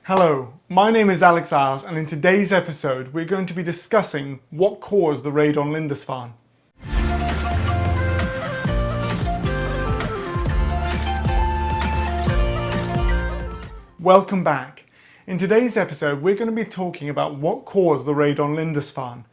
Hello, my name is Alex Isles, and in today's episode we're going to be discussing what caused the raid on Lindisfarne. Welcome back. In today's episode we're going to be talking about what caused the raid on Lindisfarne.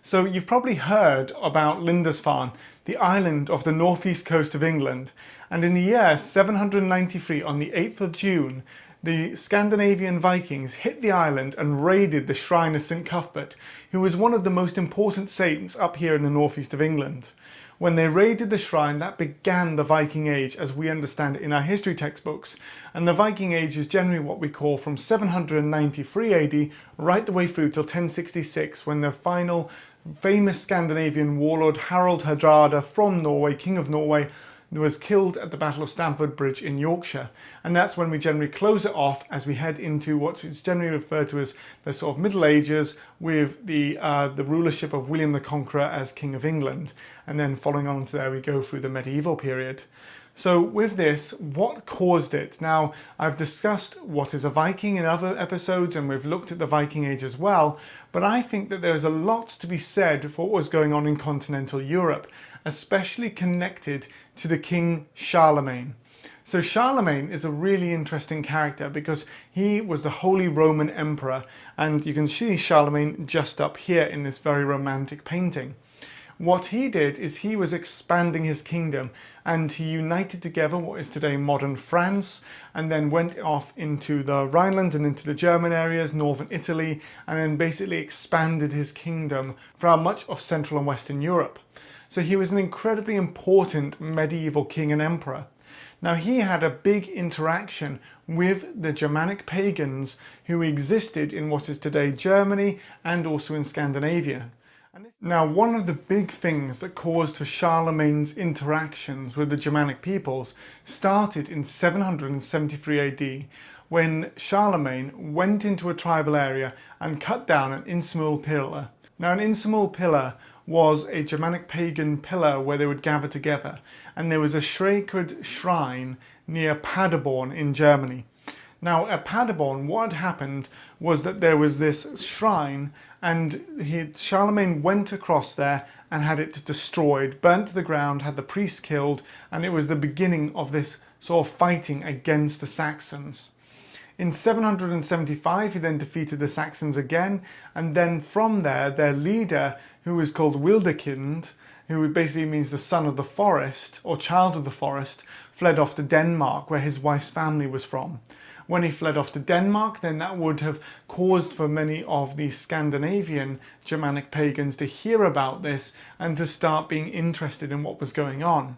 So you've probably heard about Lindisfarne, the island off the northeast coast of England, and in the year 793 on the 8th of June the Scandinavian Vikings hit the island and raided the shrine of St Cuthbert, who was one of the most important saints up here in the northeast of England. When they raided the shrine, that began the Viking Age as we understand it in our history textbooks, and the Viking Age is generally what we call from 793 AD right the way through till 1066, when the final famous Scandinavian warlord Harald Hardrada from Norway, King of Norway, was killed at the Battle of Stamford Bridge in Yorkshire. And that's when we generally close it off as we head into what is generally referred to as the sort of Middle Ages, with the rulership of William the Conqueror as King of England. And then following on to there we go through the medieval period. So with this, what caused it? Now, I've discussed what is a Viking in other episodes, and we've looked at the Viking Age as well, but I think that there's a lot to be said for what was going on in continental Europe, especially connected to the King Charlemagne. So Charlemagne is a really interesting character because he was the Holy Roman Emperor, and you can see Charlemagne just up here in this very romantic painting. What he did is he was expanding his kingdom, and he united together what is today modern France, and then went off into the Rhineland and into the German areas, northern Italy, and then basically expanded his kingdom throughout much of Central and Western Europe. So he was an incredibly important medieval king and emperor. Now he had a big interaction with the Germanic pagans who existed in what is today Germany and also in Scandinavia. Now, one of the big things that caused for Charlemagne's interactions with the Germanic peoples started in 773 AD, when Charlemagne went into a tribal area and cut down an insumal pillar. Now, an insumal pillar was a Germanic pagan pillar where they would gather together, and there was a sacred shrine near Paderborn in Germany. Now at Paderborn, what had happened was that there was this shrine, and Charlemagne went across there and had it destroyed, burnt to the ground, had the priests killed, and it was the beginning of this sort of fighting against the Saxons. In 775 he then defeated the Saxons again, and then from there their leader, who was called Wilderkind, who basically means the son of the forest or child of the forest, fled off to Denmark, where his wife's family was from. When he fled off to Denmark, then that would have caused for many of the Scandinavian Germanic pagans to hear about this and to start being interested in what was going on.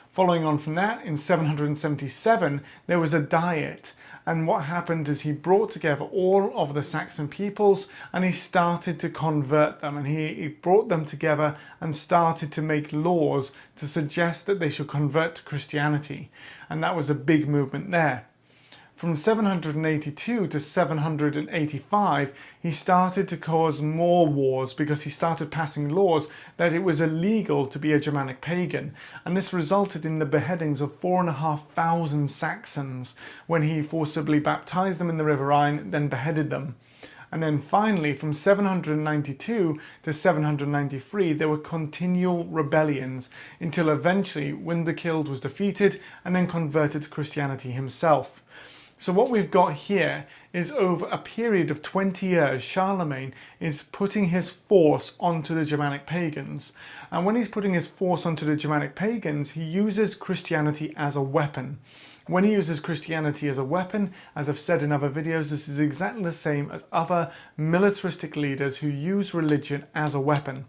Following on from that, in 777 there was a diet, and what happened is he brought together all of the Saxon peoples and he started to convert them, and he brought them together and started to make laws to suggest that they should convert to Christianity, and that was a big movement there. From 782 to 785, he started to cause more wars because he started passing laws that it was illegal to be a Germanic pagan. And this resulted in the beheadings of 4,500 Saxons when he forcibly baptized them in the River Rhine, then beheaded them. And then finally, from 792 to 793, there were continual rebellions until eventually Windikild was defeated and then converted to Christianity himself. So what we've got here is over a period of 20 years, Charlemagne is putting his force onto the Germanic pagans. And when he's putting his force onto the Germanic pagans, he uses Christianity as a weapon. When he uses Christianity as a weapon, as I've said in other videos, this is exactly the same as other militaristic leaders who use religion as a weapon.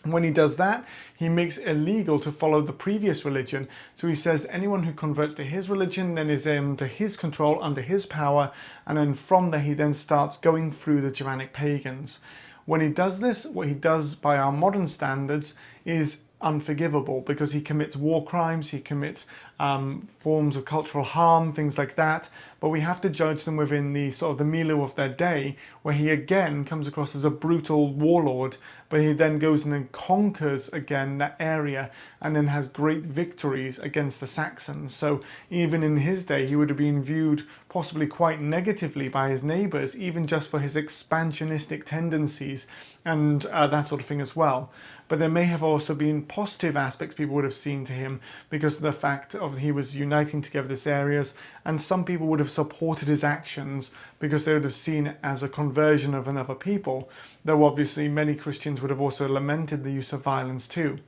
When he does that, he makes it illegal to follow the previous religion. So he says anyone who converts to his religion then is under his control, under his power, and then from there he then starts going through the Germanic pagans. When he does this, what he does by our modern standards is unforgivable because he commits war crimes, he commits forms of cultural harm, things like that. But we have to judge them within the sort of the milieu of their day, where he again comes across as a brutal warlord, but he then goes in and conquers again that area and then has great victories against the Saxons. So even in his day, he would have been viewed possibly quite negatively by his neighbours, even just for his expansionistic tendencies and that sort of thing as well. But there may have also been positive aspects people would have seen to him because of the fact of he was uniting together these areas, and some people would have supported his actions because they would have seen it as a conversion of another people, though obviously many Christians would have also lamented the use of violence too.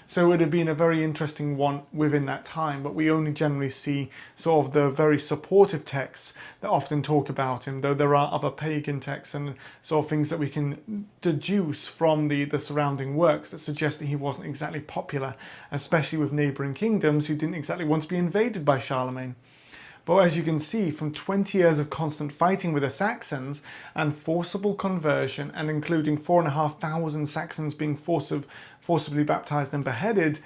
So it would have been a very interesting one within that time, but we only generally see sort of the very supportive texts that often talk about him, though there are other pagan texts and sort of things that we can deduce from the surrounding works that suggest that he wasn't exactly popular, especially with neighbouring kingdoms who didn't exactly want to be invaded by Charlemagne. But as you can see, from 20 years of constant fighting with the Saxons and forcible conversion, and including 4,500 Saxons being forcibly baptized and beheaded,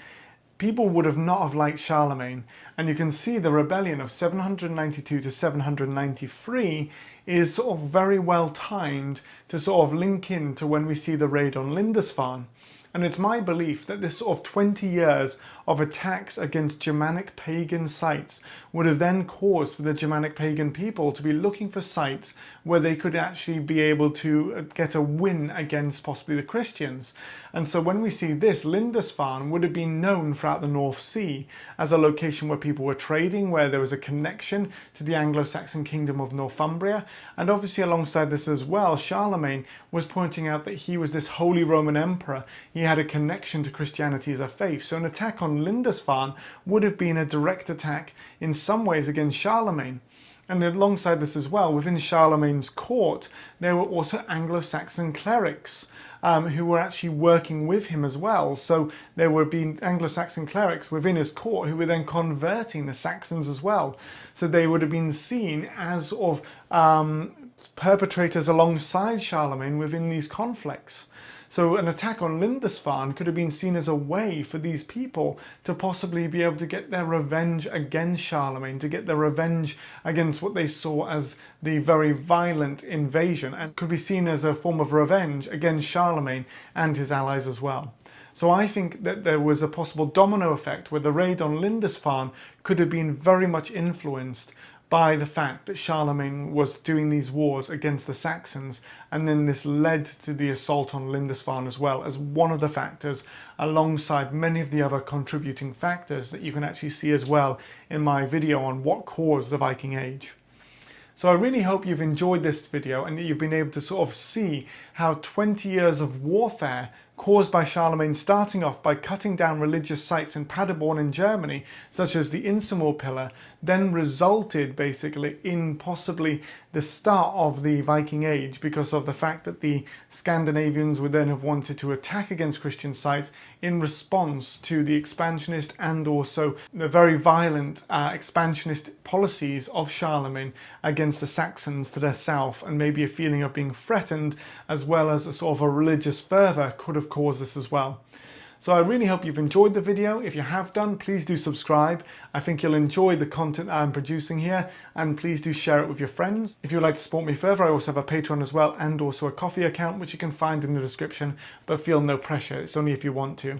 people would have not have liked Charlemagne. And you can see the rebellion of 792 to 793 is sort of very well timed to sort of link in to when we see the raid on Lindisfarne. And it's my belief that this sort of 20 years of attacks against Germanic pagan sites would have then caused for the Germanic pagan people to be looking for sites where they could actually be able to get a win against possibly the Christians. And so when we see this, Lindisfarne would have been known throughout the North Sea as a location where people were trading, where there was a connection to the Anglo-Saxon kingdom of Northumbria. And obviously alongside this as well, Charlemagne was pointing out that he was this Holy Roman Emperor. He had a connection to Christianity as a faith. So an attack on Lindisfarne would have been a direct attack in some ways against Charlemagne. And alongside this as well, within Charlemagne's court, there were also Anglo-Saxon clerics who were actually working with him as well. So there were being Anglo-Saxon clerics within his court who were then converting the Saxons as well. So they would have been seen as of perpetrators alongside Charlemagne within these conflicts. So an attack on Lindisfarne could have been seen as a way for these people to possibly be able to get their revenge against Charlemagne, to get their revenge against what they saw as the very violent invasion, and could be seen as a form of revenge against Charlemagne and his allies as well. So I think that there was a possible domino effect where the raid on Lindisfarne could have been very much influenced by the fact that Charlemagne was doing these wars against the Saxons, and then this led to the assault on Lindisfarne as well as one of the factors, alongside many of the other contributing factors that you can actually see as well in my video on what caused the Viking Age. So I really hope you've enjoyed this video and that you've been able to sort of see how 20 years of warfare caused by Charlemagne, starting off by cutting down religious sites in Paderborn in Germany, such as the Innsmouth Pillar, then resulted basically in possibly the start of the Viking Age, because of the fact that the Scandinavians would then have wanted to attack against Christian sites in response to the expansionist and also the very violent expansionist policies of Charlemagne against the Saxons to their south, and maybe a feeling of being threatened, as well as a sort of a religious fervour could have caused this as well. So I really hope you've enjoyed the video. If you have done, please do subscribe. I think you'll enjoy the content I'm producing here, and please do share it with your friends. If you'd like to support me further, I also have a Patreon as well, and also a Ko-fi account, which you can find in the description, but feel no pressure. It's only if you want to.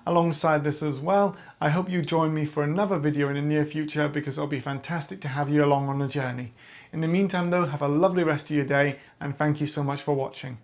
Alongside this as well, I hope you join me for another video in the near future, because it'll be fantastic to have you along on the journey. In the meantime though, have a lovely rest of your day, and thank you so much for watching.